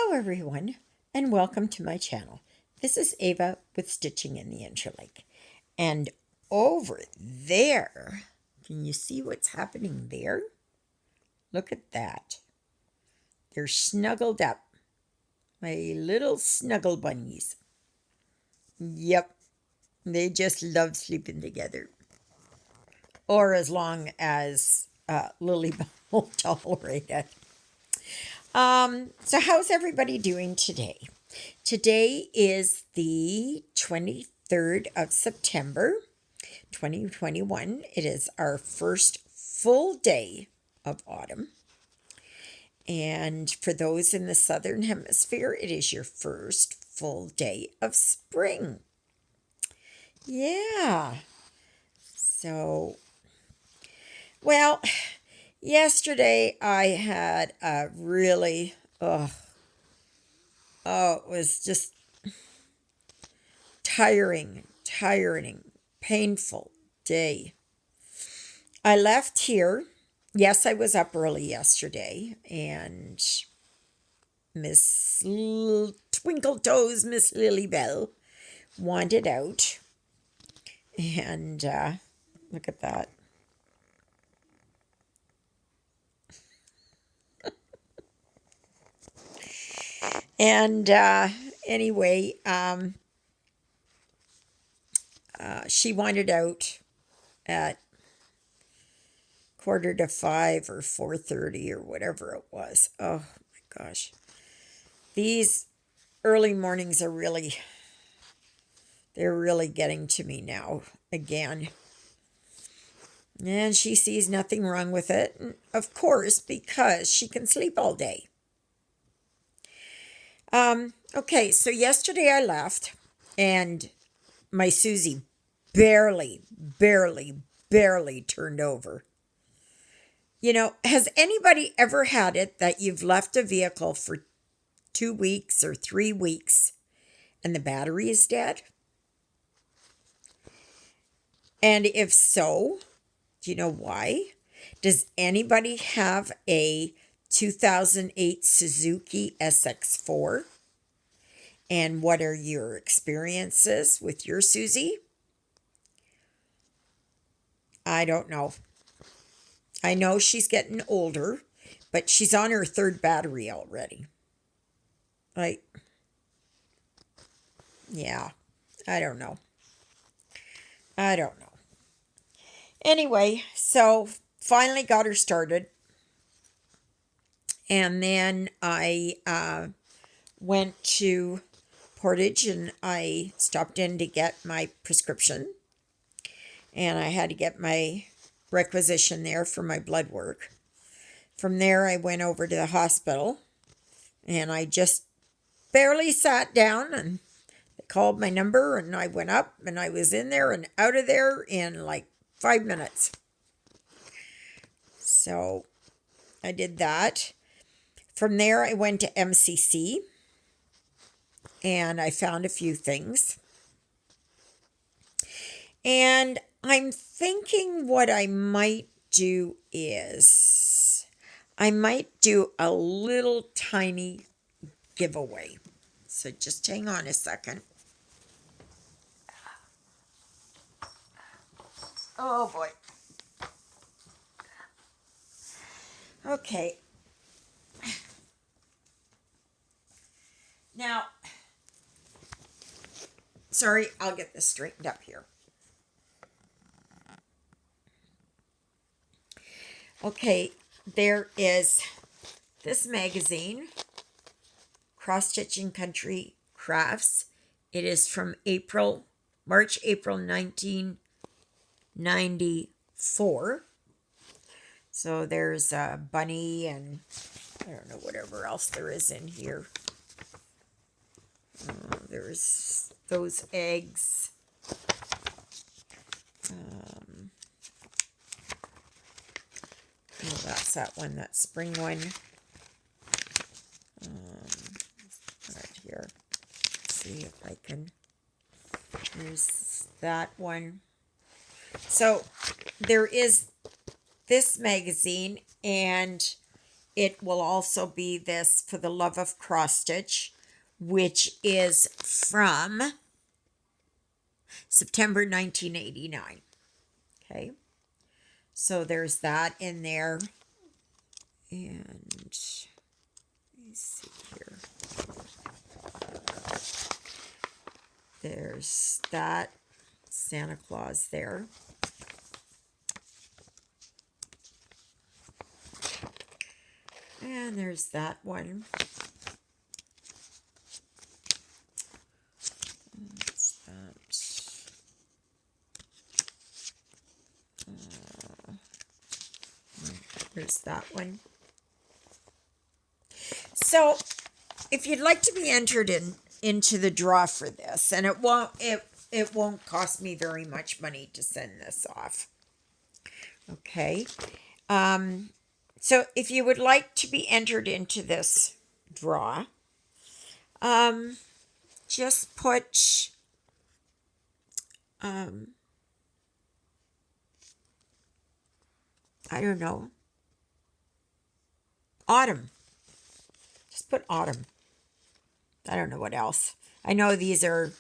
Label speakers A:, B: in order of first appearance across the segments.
A: Hello everyone and welcome to my channel. This is Ava with Stitching in the Interlake. And over there, can you see what's happening there? Look at that. They're snuggled up. My little snuggle bunnies. Yep, they just love sleeping together. Or as long as Lily will tolerate it. So how's everybody doing today? Today is the 23rd of September, 2021. It is our first full day of autumn. And for those in the southern hemisphere, it is your first full day of spring. Yeah. So, well, yesterday I had a really, it was just tiring, painful day. I left here. Yes, I was up early yesterday, and Miss Twinkle Toes, Miss Lily Bell, wanted out. And look at that. And anyway, she wanted out at 4:45 or 4:30 or whatever it was. Oh my gosh. These early mornings are they're really getting to me now again. And she sees nothing wrong with it. And of course, because she can sleep all day. Okay, so yesterday I left and my Susie barely turned over. You know, has anybody ever had it that you've left a vehicle for 2 weeks or 3 weeks and the battery is dead? And if so, do you know why? Does anybody have a 2008 Suzuki SX4? And what are your experiences with your Susie? I don't know. I know she's getting older, but she's on her third battery already. Yeah, I don't know. Anyway, so finally got her started. And then I went to Portage and I stopped in to get my prescription. And I had to get my requisition there for my blood work. From there, I went over to the hospital and I just barely sat down and they called my number and I went up and I was in there and out of there in like 5 minutes. So I did that. From there, I went to MCC and I found a few things. And I'm thinking what I might do is I might do a little tiny giveaway. So just hang on a second. Oh boy. Okay. Now, sorry, I'll get this straightened up here. Okay, there is this magazine, Cross Stitching Country Crafts. It is from March, April 1994. So there's a bunny and I don't know, whatever else there is in here. There's those eggs. That's that one, that spring one. Right here. Let's see if I can. There's that one. So there is this magazine, and it will also be this For the Love of Cross Stitch, which is from September 1989. Okay, so there's that in there. And let me see here. There's that Santa Claus there. And there's that one. What's that? There's that one. So, if you'd like to be entered into the draw for this, and it won't cost me very much money to send this off. Okay. So if you would like to be entered into this draw, just put I don't know, autumn. Just put autumn. I don't know what else. I know these are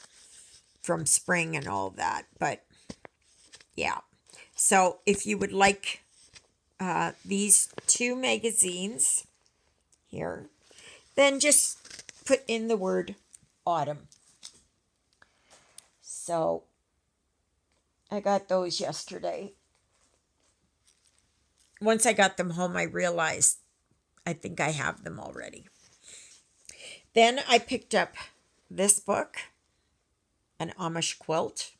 A: from spring and all that, but yeah. So if you would like these two magazines here, then just put in the word autumn. So I got those yesterday. Once I got them home, I realized I think I have them already. Then I picked up this book, an Amish quilt.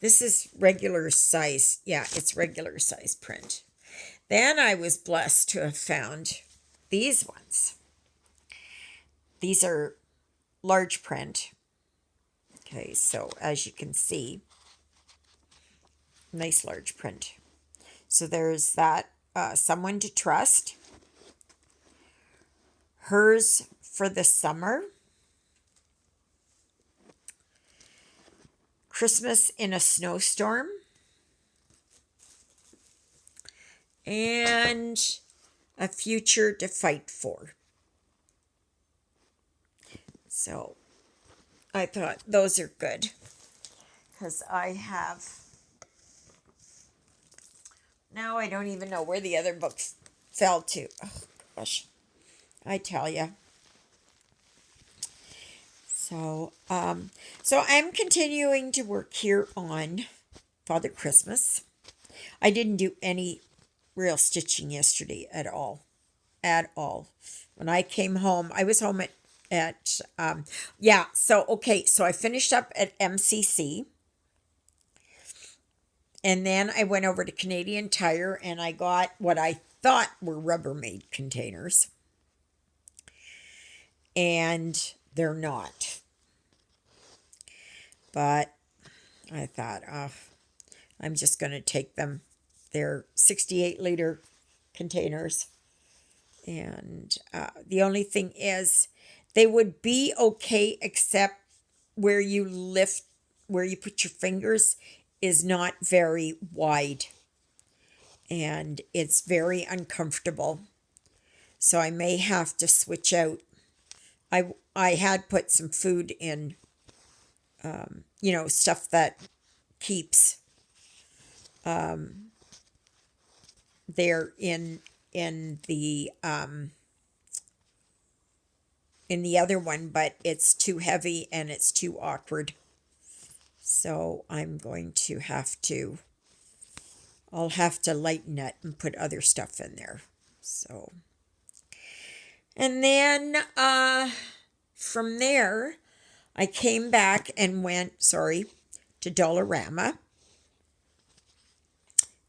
A: This is regular size. Yeah, it's regular size print. Then I was blessed to have found these ones. These are large print. Okay, so as you can see, nice large print. So there's that Someone to Trust, Hers for the Summer, Christmas in a Snowstorm, and A Future to Fight For. So I thought those are good because I have, now I don't even know where the other books fell to. Oh gosh, I tell you. So, so I'm continuing to work here on Father Christmas. I didn't do any real stitching yesterday at all. At all. When I came home, I was home so I finished up at MCC. And then I went over to Canadian Tire and I got what I thought were Rubbermaid containers. And they're not. But I thought, I'm just going to take them. They're 68-liter containers. And the only thing is, they would be okay except where you put your fingers is not very wide. And it's very uncomfortable. So I may have to switch out. I had put some food in, stuff that keeps there in the other one, but it's too heavy and it's too awkward. So I'll have to lighten it and put other stuff in there. So, and then from there, I came back and went, to Dollarama.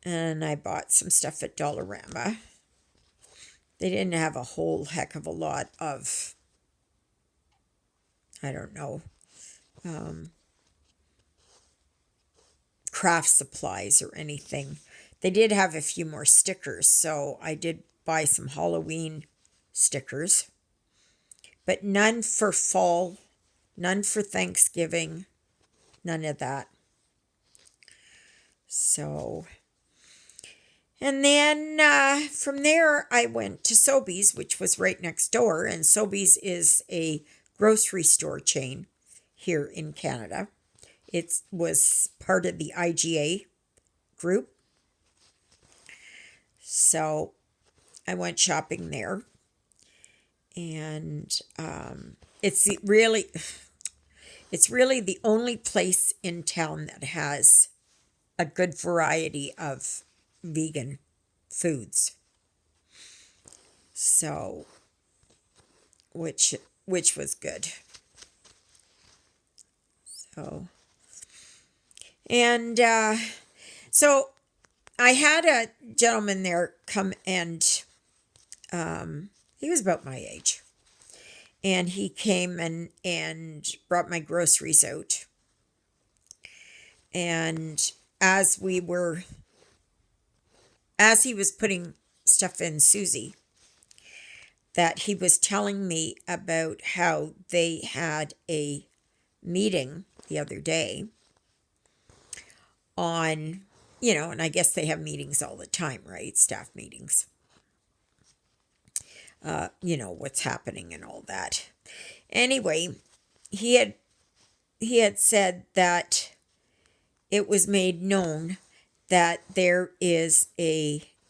A: And I bought some stuff at Dollarama. They didn't have a whole heck of a lot of, I don't know, craft supplies or anything. They did have a few more stickers, so I did buy some Halloween stickers. But none for fall, none for Thanksgiving, none of that. So, And then from there, I went to Sobeys, which was right next door. And Sobeys is a grocery store chain here in Canada. It was part of the IGA group. So I went shopping there. And it's really the only place in town that has a good variety of vegan foods. So, which was good. So, and so I had a gentleman there come and he was about my age. And he came and brought my groceries out. And as he was putting stuff in Susie, that he was telling me about how they had a meeting the other day on, and I guess they have meetings all the time, right? Staff meetings. What's happening and all that. Anyway, he had said that it was made known that there is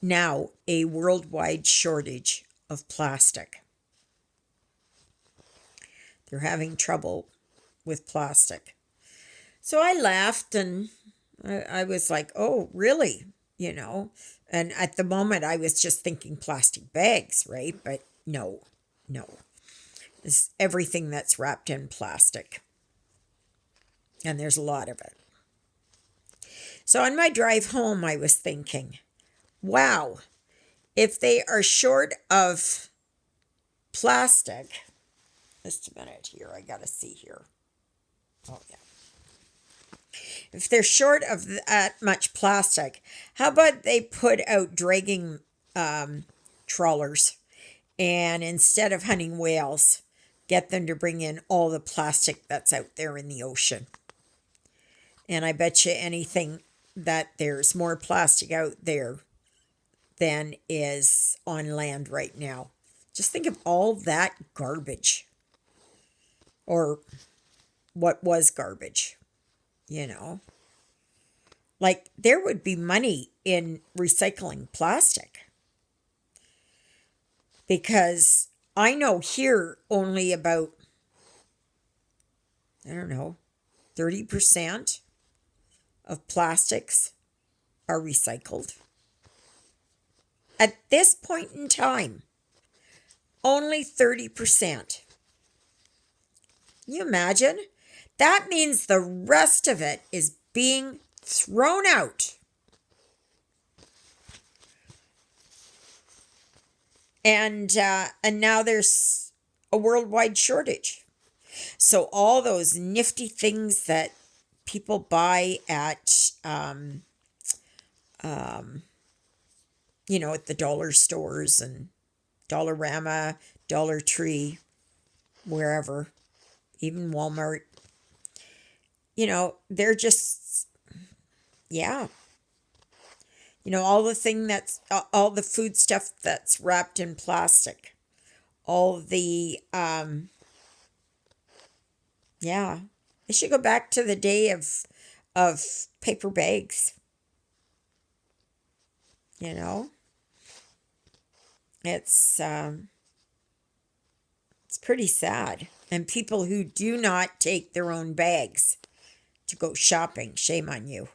A: now a worldwide shortage of plastic. They're having trouble with plastic. So I laughed and I was like, oh, really? And at the moment I was just thinking plastic bags, right? But no. It's everything that's wrapped in plastic. And there's a lot of it. So on my drive home, I was thinking, wow, if they are short of plastic, just a minute here, I got to see here. Oh, yeah. If they're short of that much plastic, how about they put out dragging trawlers and instead of hunting whales, get them to bring in all the plastic that's out there in the ocean. And I bet you anything that there's more plastic out there than is on land right now. Just think of all that garbage. Or what was garbage, Like, there would be money in recycling plastic. Because I know here only about, 30% of plastics are recycled. At this point in time, only 30%. Can you imagine? That means the rest of it is being thrown out. And now there's a worldwide shortage. So all those nifty things that people buy at, at the dollar stores and Dollarama, Dollar Tree, wherever, even Walmart, they're just, yeah. All the food stuff that's wrapped in plastic, all the, yeah, they should go back to the day of paper bags. It's pretty sad. And people who do not take their own bags to go shopping, shame on you.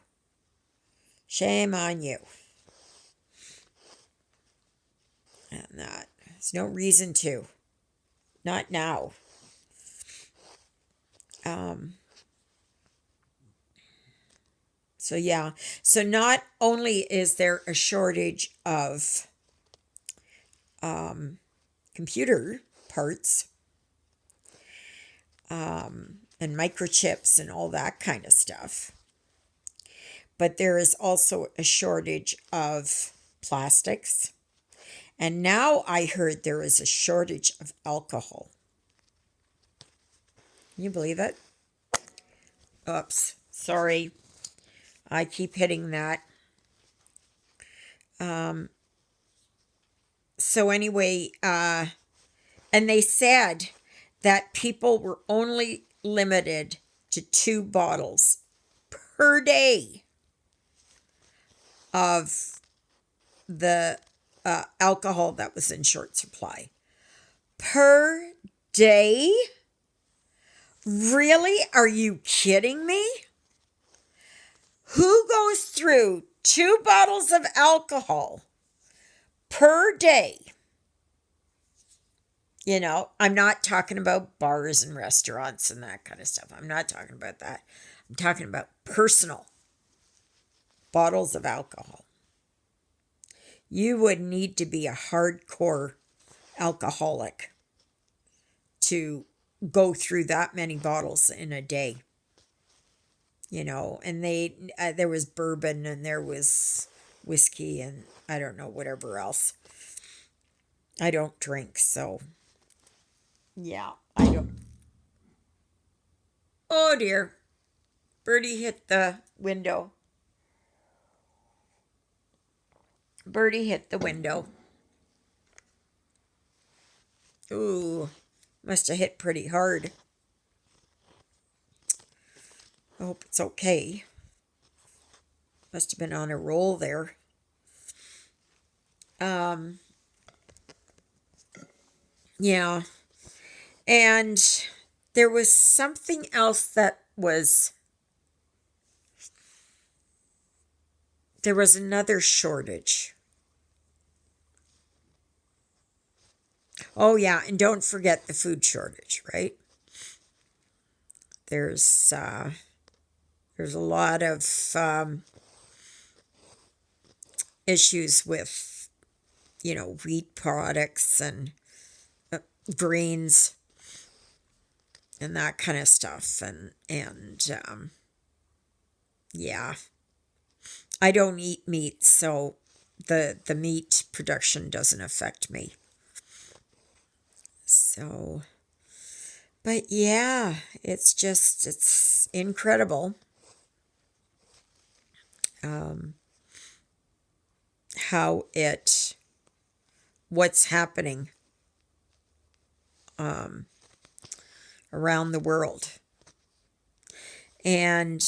A: Shame on you. And that there's no reason to. Not now. So yeah. So not only is there a shortage of computer parts and microchips and all that kind of stuff, but there is also a shortage of plastics. And now I heard there is a shortage of alcohol. Can you believe it? Oops, sorry. I keep hitting that. So anyway, and they said that people were only limited to 2 bottles per day of the alcohol that was in short supply. Per day? Really? Are you kidding me? Who goes through 2 bottles of alcohol per day? You know, I'm not talking about bars and restaurants and that kind of stuff. I'm not talking about that. I'm talking about personal bottles of alcohol. You would need to be a hardcore alcoholic to go through that many bottles in a day. You know, and there was bourbon and there was whiskey and I don't know, whatever else. I don't drink, so yeah, I don't. Oh dear. Birdie hit the window. Birdie hit the window. Ooh, must have hit pretty hard. I hope it's okay. Must have been on a roll there. Yeah. And there was something else there was another shortage. Oh yeah, and don't forget the food shortage, right? There's a lot of issues with, you know, wheat products and grains and that kind of stuff, and yeah, I don't eat meat, so the meat production doesn't affect me. So, but yeah, it's incredible how what's happening around the world. And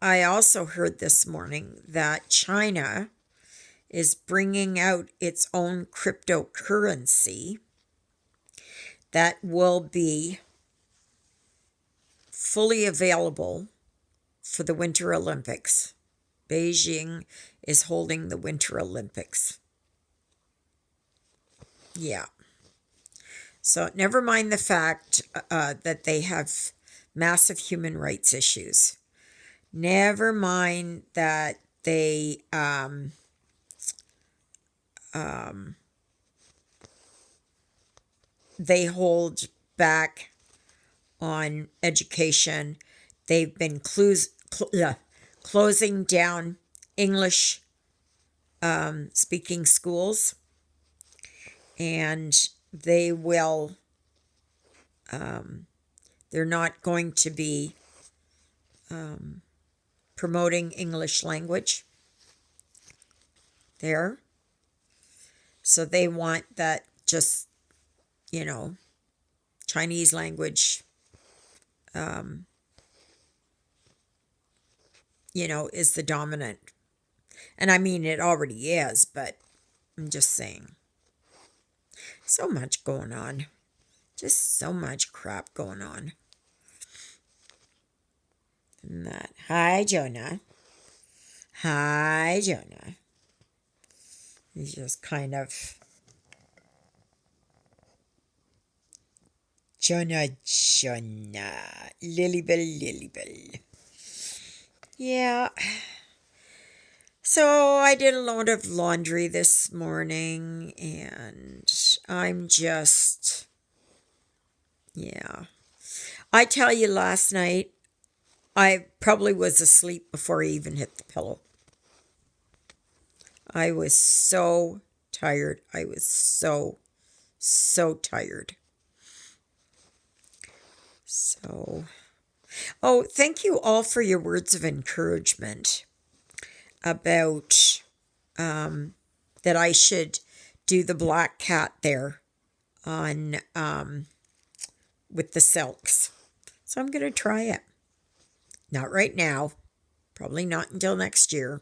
A: I also heard this morning that China is bringing out its own cryptocurrency that will be fully available for the Winter Olympics. Beijing is holding the Winter Olympics. Yeah. So never mind the fact that they have massive human rights issues. Never mind that they hold back on education. They've been closing down English speaking schools, and they will. They're not going to be promoting English language there. So they want that just, you know, Chinese language, you know, is the dominant. And I mean, it already is, but I'm just saying. So much going on. Just so much crap going on. And that. Hi, Jonah. Hi, Jonah. He's just kind of. Jonah. Lilybell. Yeah. So I did a load of laundry this morning, and I'm just. Yeah. I tell you, last night, I probably was asleep before I even hit the pillow. I was so tired. I was so tired. So, oh, thank you all for your words of encouragement about that I should do the black cat there on with the silks. So I'm going to try it. Not right now, probably not until next year,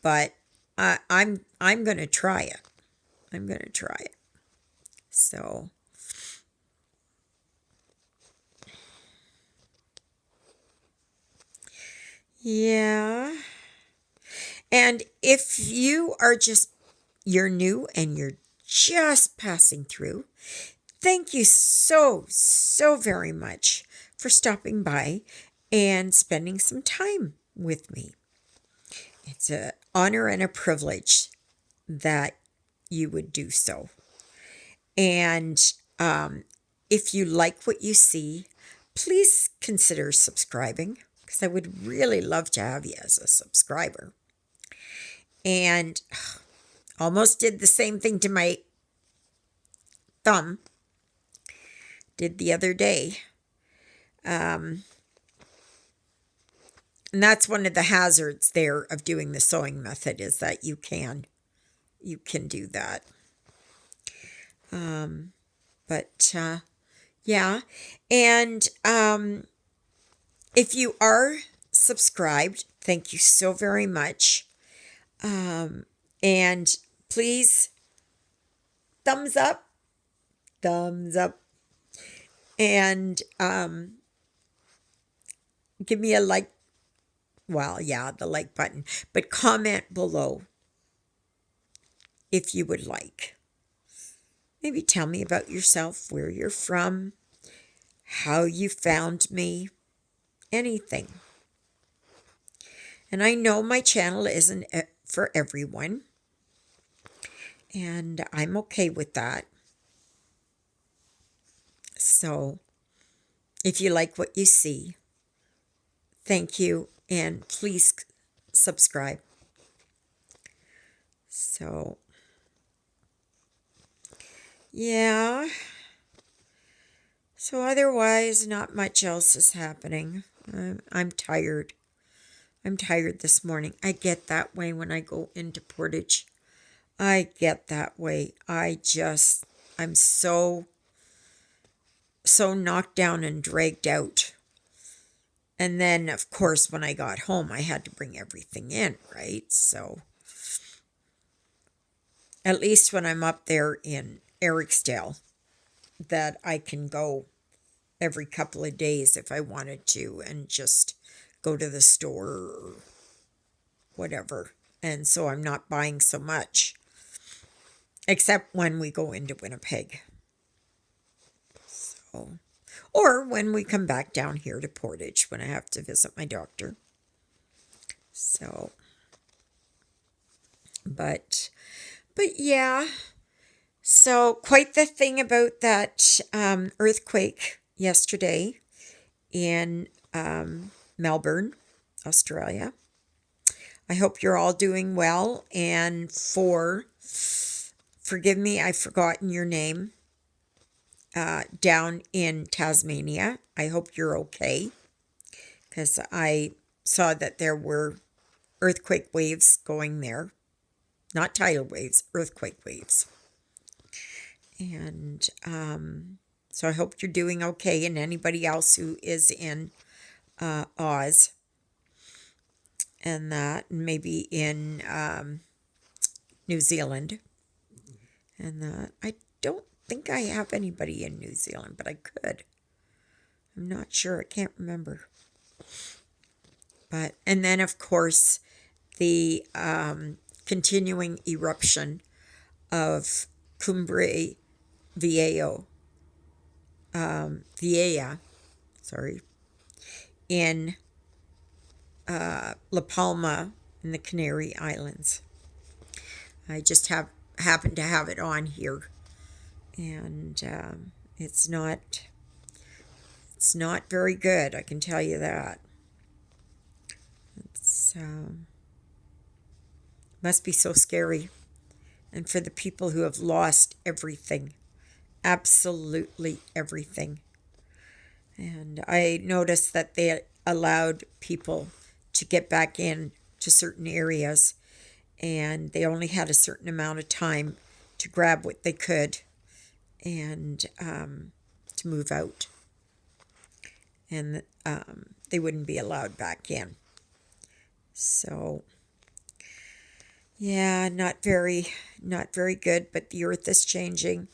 A: but I'm going to try it. I'm going to try it. So yeah. And if you're new and you're just passing through, thank you so, so very much for stopping by and spending some time with me. It's an honor and a privilege that you would do so. And if you like what you see, please consider subscribing, because I would really love to have you as a subscriber. And almost did the same thing to my thumb. Did the other day. And that's one of the hazards there of doing the sewing method, is that you can do that. But yeah. And if you are subscribed, thank you so very much. And please, thumbs up, and give me a like. Well, yeah, the like button, but comment below if you would like. Maybe tell me about yourself, where you're from, how you found me, anything. And I know my channel isn't for everyone, and I'm okay with that. So if you like what you see, thank you, and please subscribe. So yeah. So otherwise, not much else is happening. I'm tired. I'm tired this morning. I get that way when I go into Portage. I get that way. I'm so knocked down and dragged out. And then, of course, when I got home, I had to bring everything in, right? So at least when I'm up there in Eriksdale, that I can go every couple of days if I wanted to, and just go to the store or whatever. And so I'm not buying so much, except when we go into Winnipeg. So, or when we come back down here to Portage when I have to visit my doctor. So, but yeah. So quite the thing about that earthquake yesterday in Melbourne, Australia. I hope you're all doing well, and forgive me, I've forgotten your name, down in Tasmania. I hope you're okay, because I saw that there were earthquake waves going there. Not tidal waves, earthquake waves. And so I hope you're doing okay, and anybody else who is in Oz and that, and maybe in New Zealand. And that. I don't think I have anybody in New Zealand, but I could. I'm not sure. I can't remember. But, and then of course, the continuing eruption of Cumbre Vieja, in La Palma in the Canary Islands. I just happen to have it on here, and it's not very good, I can tell you that. It's must be so scary, and for the people who have lost everything, absolutely everything. And I noticed that they allowed people to get back in to certain areas, and they only had a certain amount of time to grab what they could and to move out. And they wouldn't be allowed back in. So, yeah, not very good, but the earth is changing.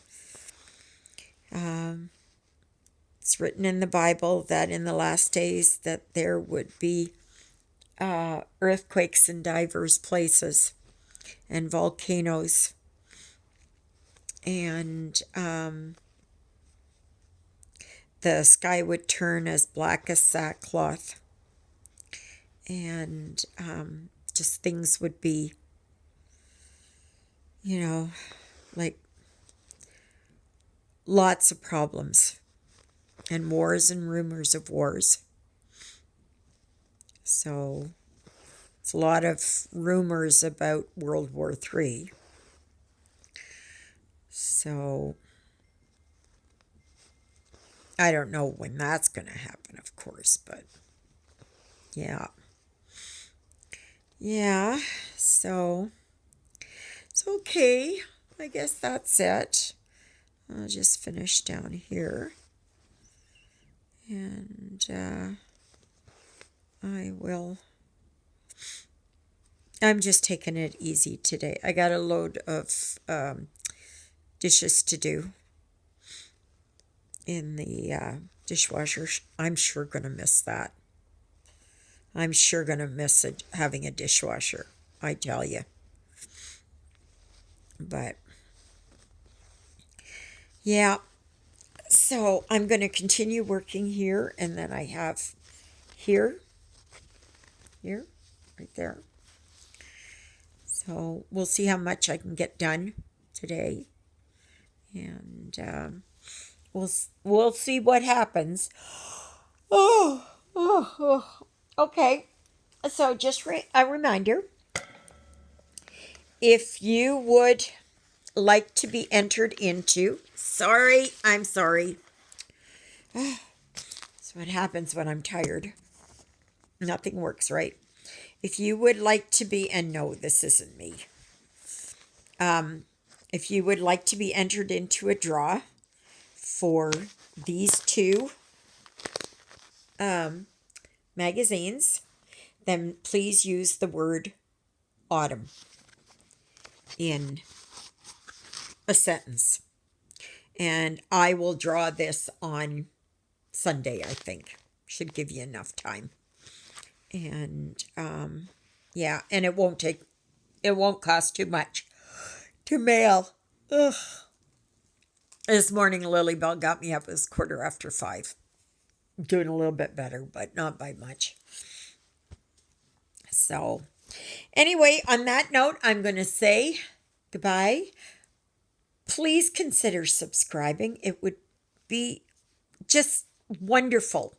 A: It's written in the Bible that in the last days that there would be earthquakes in diverse places and volcanoes, and the sky would turn as black as sackcloth, and just things would be, like lots of problems and wars and rumors of wars. So it's a lot of rumors about World War III. So I don't know when that's going to happen, of course, but yeah. Yeah, so it's okay. I guess that's it. I'll just finish down here. And I'm just taking it easy today. I got a load of dishes to do in the dishwasher. I'm sure going to miss that. I'm sure going to miss having a dishwasher, I tell you. But, yeah. So I'm going to continue working here, and then I have here, right there. So we'll see how much I can get done today, and we'll see what happens. Okay. So just a reminder, if you would like to be entered into, I'm sorry. That's what happens when I'm tired. Nothing works right. If you would like to be, and no, this isn't me. If you would like to be entered into a draw for these two magazines, then please use the word autumn in a sentence. And I will draw this on Sunday, I think. Should give you enough time. And yeah, and it won't cost too much to mail. Ugh. This morning, Lilybell got me up. It was 5:15. Doing a little bit better, but not by much. So, anyway, on that note, I'm going to say goodbye. Please consider subscribing. It would be just wonderful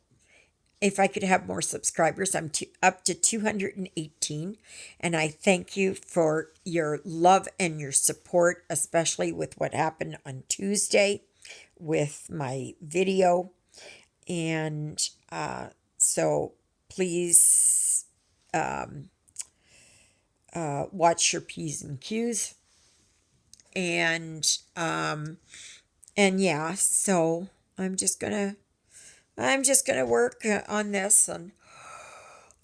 A: if I could have more subscribers. I'm up to 218, and I thank you for your love and your support, especially with what happened on Tuesday with my video. And so please watch your P's and Q's. And yeah, so I'm just gonna work on this, and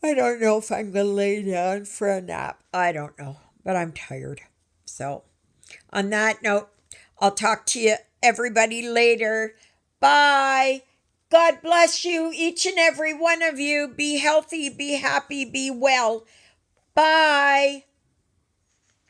A: I don't know if I'm gonna lay down for a nap. I don't know, but I'm tired. So on that note, I'll talk to you everybody later. Bye. God bless you, each and every one of you. Be healthy, be happy, be well. Bye.